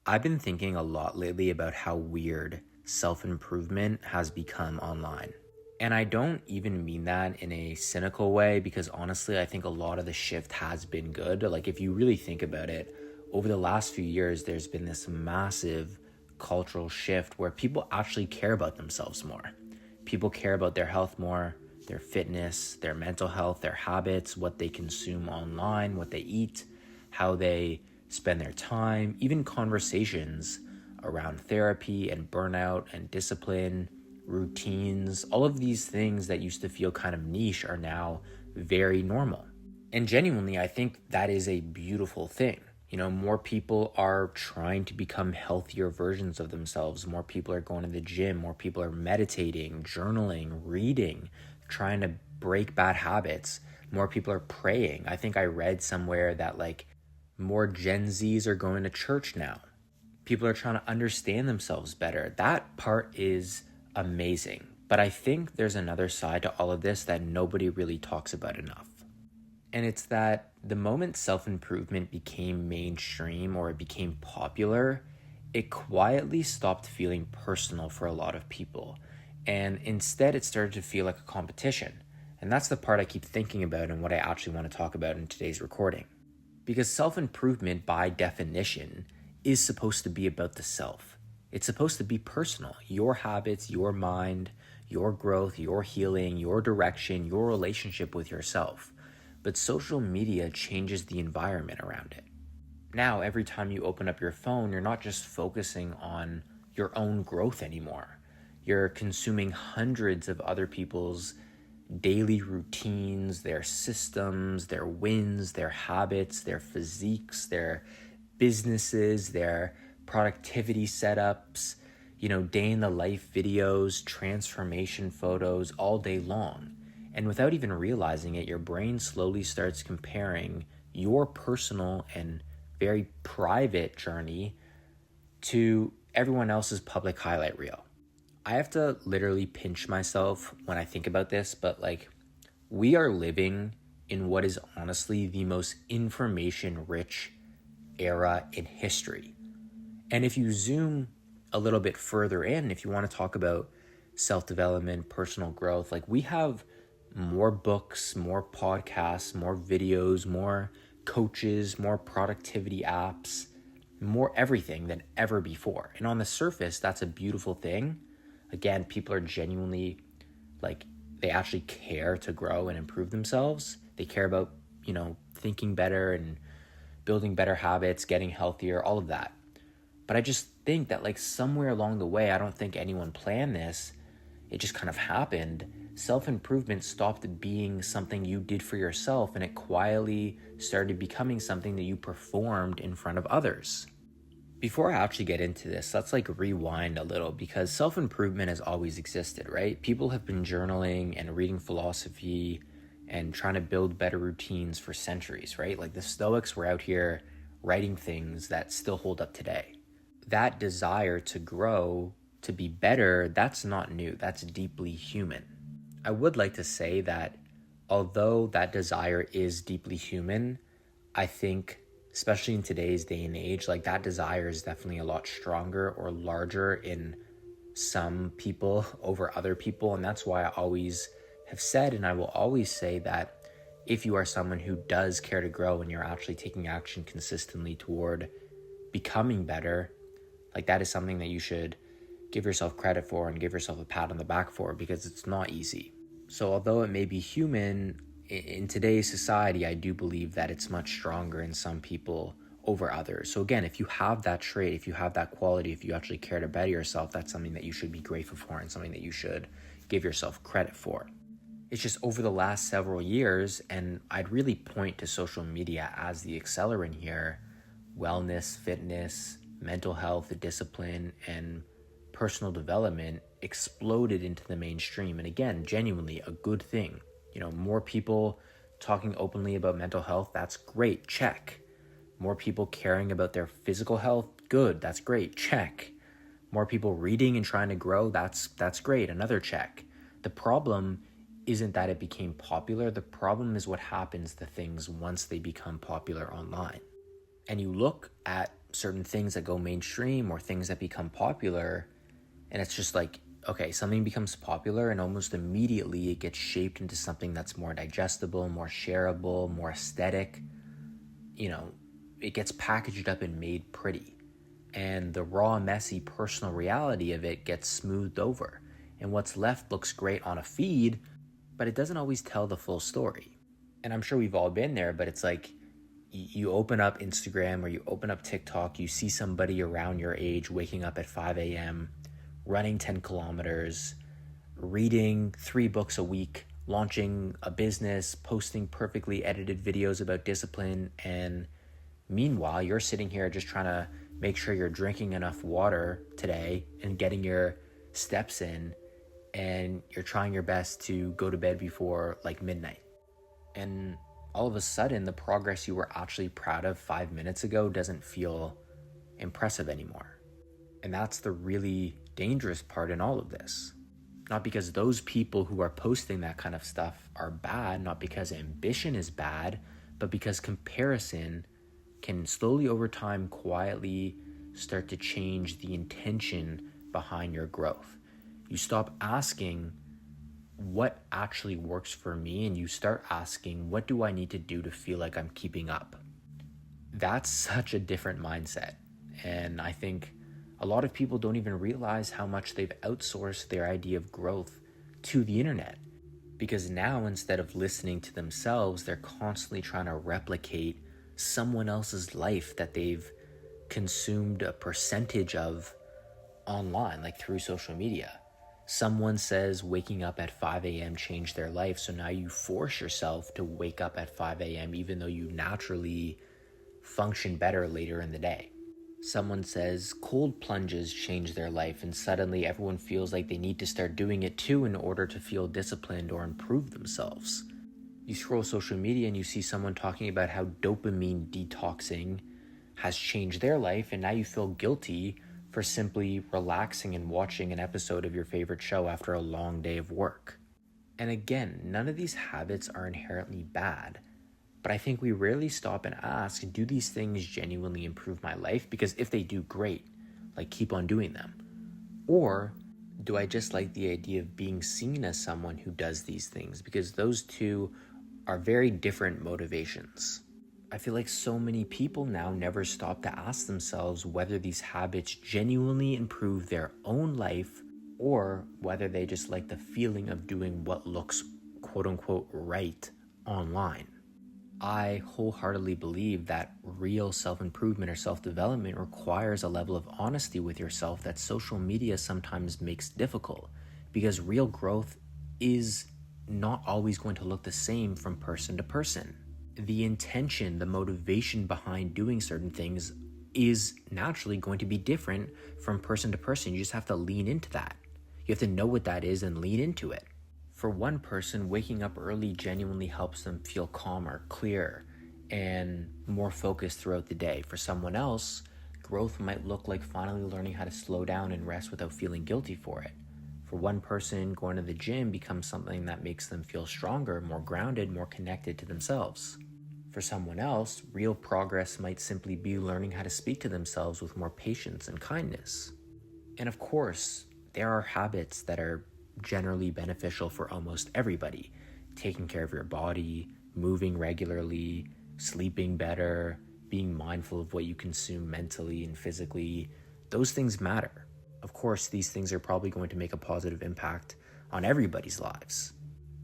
I've been thinking a lot lately about how weird self-improvement has become online. And I don't even mean that in a cynical way because honestly, I think a lot of the shift has been good. Like, if you really think about it, over the last few years, there's been this massive cultural shift where people actually care about themselves more. People care about their health more, their fitness, their mental health, their habits, what they consume online, what they eat, how they spend their time, even conversations around therapy and burnout and discipline, routines. All of these things that used to feel kind of niche are now very normal. And genuinely, I think that is a beautiful thing. More people are trying to become healthier versions of themselves. More people are going to the gym. More people are meditating, journaling, reading, trying to break bad habits. More people are praying. I think I read somewhere that more Gen Zs are going to church now. People are trying to understand themselves better. That part is amazing. But I think there's another side to all of this that nobody really talks about enough. And it's that the moment self-improvement became mainstream or it became popular, it quietly stopped feeling personal for a lot of people. And instead, it started to feel like a competition. And that's the part I keep thinking about and what I actually want to talk about in today's recording. Because self-improvement, by definition, is supposed to be about the self. It's supposed to be personal. Your habits, your mind, your growth, your healing, your direction, your relationship with yourself. But social media changes the environment around it. Now, every time you open up your phone, you're not just focusing on your own growth anymore. You're consuming hundreds of other people's daily routines, their systems, their wins, their habits, their physiques, their businesses, their productivity setups, day in the life videos, transformation photos all day long. And without even realizing it, your brain slowly starts comparing your personal and very private journey to everyone else's public highlight reel. I have to literally pinch myself when I think about this, but we are living in what is honestly the most information rich era in history. And if you zoom a little bit further in, if you want to talk about self-development, personal growth, we have more books, more podcasts, more videos, more coaches, more productivity apps, more everything than ever before. And on the surface, that's a beautiful thing. Again, people are genuinely they actually care to grow and improve themselves. They care about, thinking better and building better habits, getting healthier, all of that. But I just think that somewhere along the way, I don't think anyone planned this. It just kind of happened. Self-improvement stopped being something you did for yourself, and it quietly started becoming something that you performed in front of others. Before I actually get into this, let's rewind a little, because self-improvement has always existed, right? People have been journaling and reading philosophy and trying to build better routines for centuries, right? The Stoics were out here writing things that still hold up today. That desire to grow, to be better, that's not new. That's deeply human. I would like to say that although that desire is deeply human, I think, especially in today's day and age, that desire is definitely a lot stronger or larger in some people over other people. And that's why I always have said, and I will always say, that if you are someone who does care to grow and you're actually taking action consistently toward becoming better, that is something that you should give yourself credit for and give yourself a pat on the back for, because it's not easy. So although it may be human, in today's society, I do believe that it's much stronger in some people over others. So again, if you have that trait, if you have that quality, if you actually care to better yourself, that's something that you should be grateful for and something that you should give yourself credit for. It's just over the last several years, and I'd really point to social media as the accelerant here, wellness, fitness, mental health, discipline, and personal development exploded into the mainstream. And again, genuinely a good thing. More people talking openly about mental health, that's great, check. More people caring about their physical health, good, that's great, check. More people reading and trying to grow, that's great, another check. The problem isn't that it became popular. The problem is what happens to things once they become popular online. And you look at certain things that go mainstream or things that become popular. And it's just like, okay, something becomes popular and almost immediately it gets shaped into something that's more digestible, more shareable, more aesthetic. It gets packaged up and made pretty. And the raw, messy personal reality of it gets smoothed over. And what's left looks great on a feed, but it doesn't always tell the full story. And I'm sure we've all been there, but it's like you open up Instagram or you open up TikTok, you see somebody around your age waking up at 5 a.m., running 10 kilometers, reading 3 books a week, launching a business, posting perfectly edited videos about discipline. And meanwhile, you're sitting here just trying to make sure you're drinking enough water today and getting your steps in, and you're trying your best to go to bed before like midnight. And all of a sudden, the progress you were actually proud of 5 minutes ago doesn't feel impressive anymore. And that's the really dangerous part in all of this. Not because those people who are posting that kind of stuff are bad, not because ambition is bad, but because comparison can slowly over time quietly start to change the intention behind your growth. You stop asking what actually works for me, and you start asking, what do I need to do to feel like I'm keeping up? That's such a different mindset. And I think a lot of people don't even realize how much they've outsourced their idea of growth to the internet. Because now, instead of listening to themselves, they're constantly trying to replicate someone else's life that they've consumed a percentage of online, like through social media. Someone says waking up at 5 a.m. changed their life, so now you force yourself to wake up at 5 a.m. even though you naturally function better later in the day. Someone says cold plunges change their life, and suddenly everyone feels like they need to start doing it too in order to feel disciplined or improve themselves. You scroll social media and you see someone talking about how dopamine detoxing has changed their life, and now you feel guilty for simply relaxing and watching an episode of your favorite show after a long day of work. And again, none of these habits are inherently bad, but I think we rarely stop and ask, do these things genuinely improve my life? Because if they do, great, like keep on doing them. Or do I just like the idea of being seen as someone who does these things? Because those two are very different motivations. I feel like so many people now never stop to ask themselves whether these habits genuinely improve their own life, or whether they just like the feeling of doing what looks quote unquote right online. I wholeheartedly believe that real self-improvement or self-development requires a level of honesty with yourself that social media sometimes makes difficult, because real growth is not always going to look the same from person to person. The intention, the motivation behind doing certain things is naturally going to be different from person to person. You just have to lean into that. You have to know what that is and lean into it. For one person, waking up early genuinely helps them feel calmer, clearer, and more focused throughout the day. For someone else, growth might look like finally learning how to slow down and rest without feeling guilty for it. For one person, going to the gym becomes something that makes them feel stronger, more grounded, more connected to themselves. For someone else, real progress might simply be learning how to speak to themselves with more patience and kindness. And of course, there are habits that are generally beneficial for almost everybody. Taking care of your body, moving regularly, sleeping better, being mindful of what you consume mentally and physically. Those things matter. Of course, these things are probably going to make a positive impact on everybody's lives.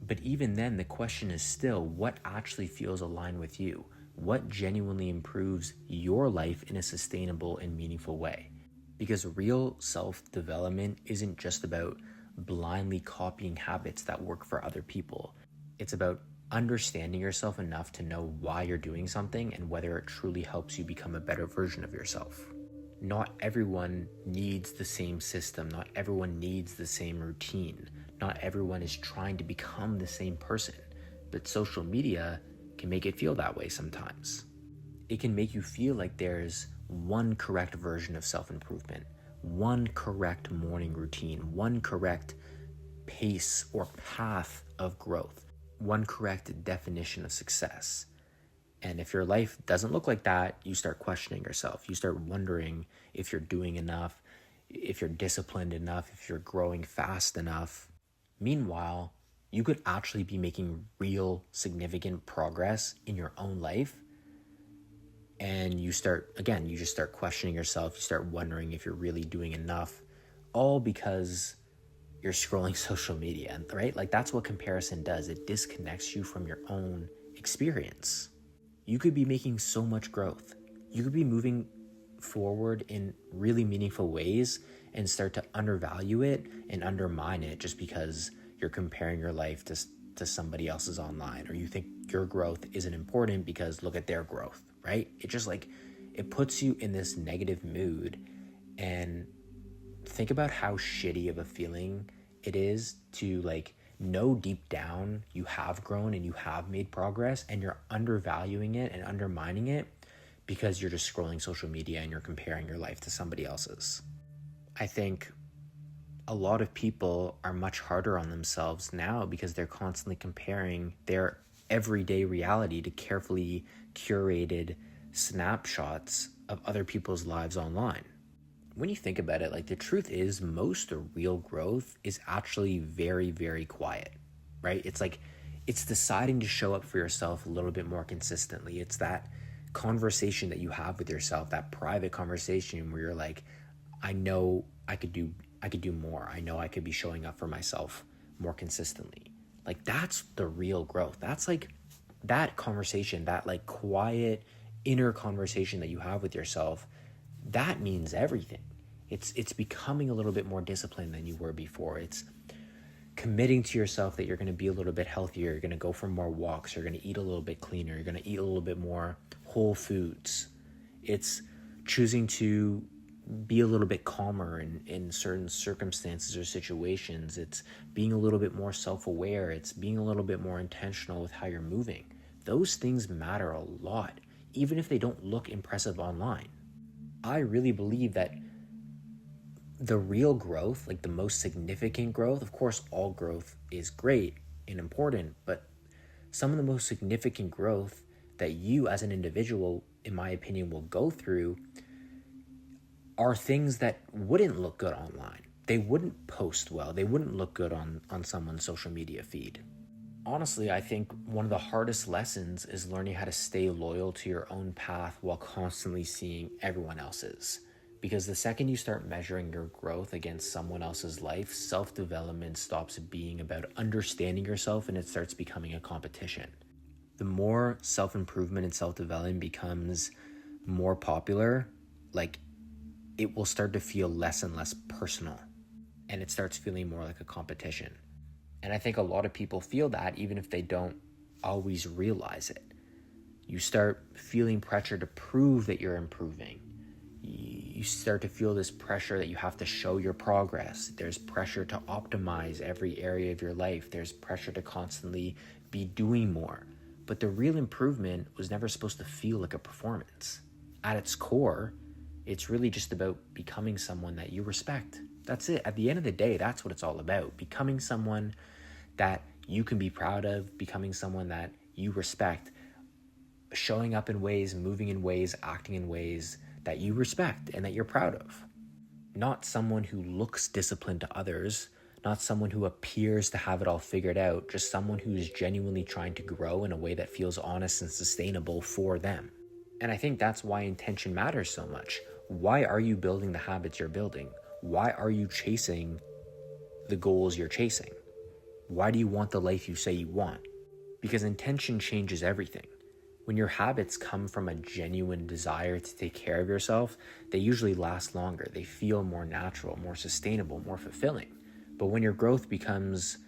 But even then, the question is still, what actually feels aligned with you? What genuinely improves your life in a sustainable and meaningful way? Because real self-development isn't just about blindly copying habits that work for other people. It's about understanding yourself enough to know why you're doing something and whether it truly helps you become a better version of yourself. Not everyone needs the same system. Not everyone needs the same routine. Not everyone is trying to become the same person. But social media can make it feel that way sometimes. It can make you feel like there's one correct version of self-improvement, one correct morning routine, one correct pace or path of growth, one correct definition of success. And if your life doesn't look like that, you start questioning yourself. You start wondering if you're doing enough, if you're disciplined enough, if you're growing fast enough. Meanwhile, you could actually be making real significant progress in your own life. And you just start questioning yourself. You start wondering if you're really doing enough, all because you're scrolling social media, right? Like, that's what comparison does. It disconnects you from your own experience. You could be making so much growth. You could be moving forward in really meaningful ways and start to undervalue it and undermine it just because you're comparing your life to somebody else's online, or you think your growth isn't important because look at their growth, right? It just it puts you in this negative mood. And think about how shitty of a feeling it is to know deep down you have grown and you have made progress, and you're undervaluing it and undermining it because you're just scrolling social media and you're comparing your life to somebody else's. I think a lot of people are much harder on themselves now because they're constantly comparing their everyday reality to carefully curated snapshots of other people's lives online. When you think about it, the truth is most real growth is actually very, very quiet, right? It's deciding to show up for yourself a little bit more consistently. It's that conversation that you have with yourself, that private conversation where you're like, I know I could do more. I know I could be showing up for myself more consistently. That's the real growth. That's that conversation, that quiet inner conversation that you have with yourself. That means everything. It's becoming a little bit more disciplined than you were before. It's committing to yourself that you're going to be a little bit healthier. You're going to go for more walks. You're going to eat a little bit cleaner. You're going to eat a little bit more whole foods. It's choosing to be a little bit calmer in certain circumstances or situations. It's being a little bit more self-aware. It's being a little bit more intentional with how you're moving. Those things matter a lot, even if they don't look impressive online. I really believe that the real growth, the most significant growth, of course, all growth is great and important, but some of the most significant growth that you as an individual, in my opinion, will go through are things that wouldn't look good online. They wouldn't post well. They wouldn't look good on someone's social media feed. Honestly, I think one of the hardest lessons is learning how to stay loyal to your own path while constantly seeing everyone else's. Because the second you start measuring your growth against someone else's life, self-development stops being about understanding yourself and it starts becoming a competition. The more self-improvement and self-development becomes more popular, it will start to feel less and less personal, and it starts feeling more like a competition. And I think a lot of people feel that even if they don't always realize it. You start feeling pressure to prove that you're improving. You start to feel this pressure that you have to show your progress. There's pressure to optimize every area of your life. There's pressure to constantly be doing more. But the real improvement was never supposed to feel like a performance. At its core, it's really just about becoming someone that you respect. That's it. At the end of the day, that's what it's all about. Becoming someone that you can be proud of, becoming someone that you respect, showing up in ways, moving in ways, acting in ways that you respect and that you're proud of. Not someone who looks disciplined to others, not someone who appears to have it all figured out, just someone who is genuinely trying to grow in a way that feels honest and sustainable for them. And I think that's why intention matters so much. Why are you building the habits you're building? Why are you chasing the goals you're chasing? Why do you want the life you say you want? Because intention changes everything. When your habits come from a genuine desire to take care of yourself, they usually last longer. They feel more natural, more sustainable, more fulfilling. But when your growth becomes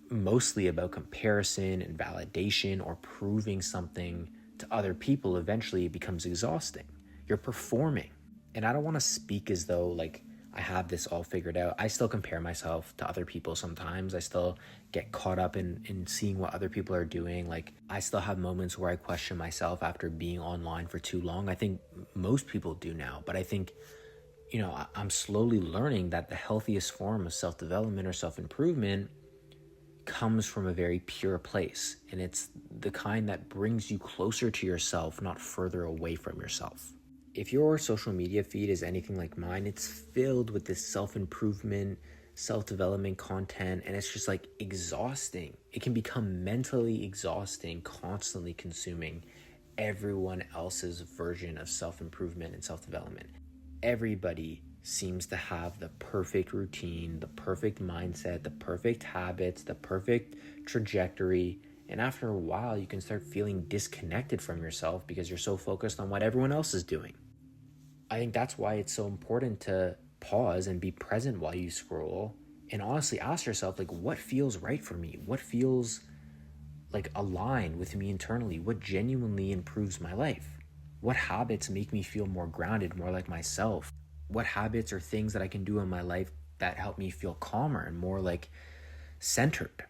mostly about comparison and validation or proving something to other people, eventually it becomes exhausting. You're performing. And I don't want to speak as though I have this all figured out. I still compare myself to other people sometimes. I still get caught up in seeing what other people are doing. I still have moments where I question myself after being online for too long. I think most people do now. But I think, I'm slowly learning that the healthiest form of self-development or self-improvement comes from a very pure place, and it's the kind that brings you closer to yourself, not further away from yourself. If your social media feed is anything like mine, it's filled with this self-improvement, self-development content, and it's just like exhausting. It can become mentally exhausting, constantly consuming everyone else's version of self-improvement and self-development. Everybody seems to have the perfect routine, the perfect mindset, the perfect habits, the perfect trajectory. And after a while, you can start feeling disconnected from yourself because you're so focused on what everyone else is doing. I think that's why it's so important to pause and be present while you scroll and honestly ask yourself, like, what feels right for me? What feels like aligned with me internally? What genuinely improves my life? What habits make me feel more grounded, more like myself? What habits or things that I can do in my life that help me feel calmer and more like centered?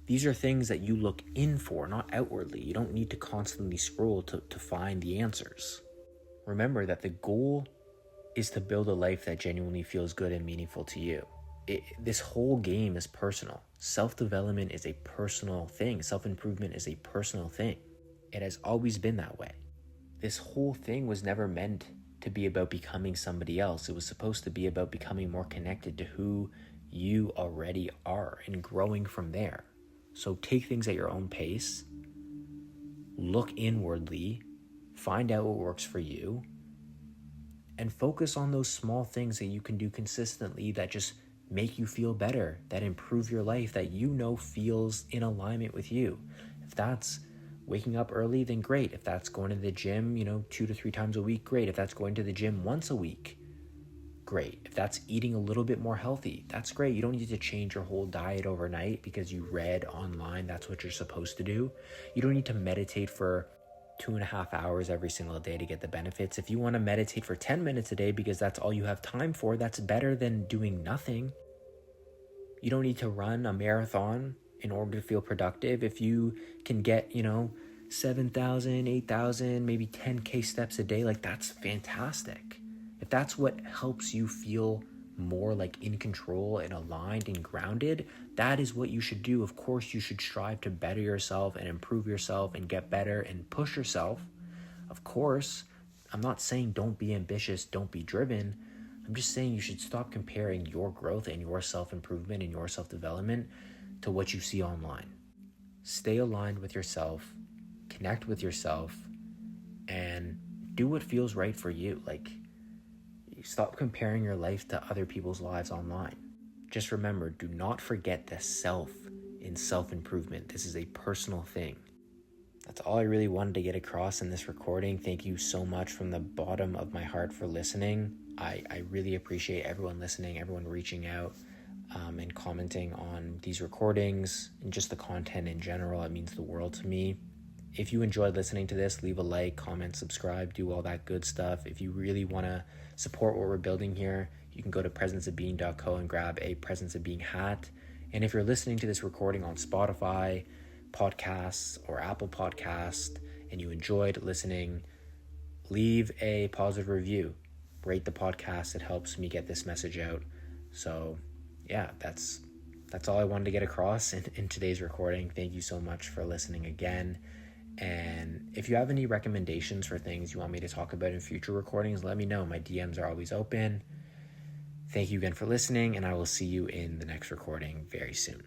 These are things that you look in for, not outwardly. You don't need to constantly scroll to find the answers. Remember that the goal is to build a life that genuinely feels good and meaningful to you. This whole game is personal. Self-development is a personal thing. Self-improvement is a personal thing. It has always been that way. This whole thing was never meant to be about becoming somebody else. It was supposed to be about becoming more connected to who you already are and growing from there. So take things at your own pace, look inwardly, find out what works for you, and focus on those small things that you can do consistently that just make you feel better, that improve your life, that you know feels in alignment with you. If that's waking up early, then great. If that's going to the gym, 2 to 3 times a week, great. If that's going to the gym once a week, great. If that's eating a little bit more healthy, that's great. You don't need to change your whole diet overnight because you read online that's what you're supposed to do. You don't need to meditate for 2.5 hours every single day to get the benefits. If you want to meditate for 10 minutes a day because that's all you have time for, that's better than doing nothing. You don't need to run a marathon in order to feel productive. If you can get, 7,000, 8,000, maybe 10K steps a day, like that's fantastic. If that's what helps you feel more like in control and aligned and grounded, that is what you should do. Of course, you should strive to better yourself and improve yourself and get better and push yourself. Of course, I'm not saying don't be ambitious, don't be driven. I'm just saying you should stop comparing your growth and your self-improvement and your self-development to what you see online. Stay aligned with yourself, connect with yourself, and do what feels right for you. Like, stop comparing your life to other people's lives online. Just remember, do not forget the self in self-improvement. This is a personal thing. That's all I really wanted to get across in this recording. Thank you so much from the bottom of my heart for listening. I really appreciate everyone listening, everyone reaching out and commenting on these recordings and just the content in general. It means the world to me. If you enjoyed listening to this, leave a like, comment, subscribe, do all that good stuff. If you really want to support what we're building here, you can go to presenceofbeing.co and grab a Presence of Being hat. And if you're listening to this recording on Spotify, podcasts, or Apple Podcast, and you enjoyed listening, leave a positive review. Rate the podcast. It helps me get this message out. So yeah, that's all I wanted to get across in today's recording. Thank you so much for listening again. And if you have any recommendations for things you want me to talk about in future recordings, let me know. My DMs are always open. Thank you again for listening, and I will see you in the next recording very soon.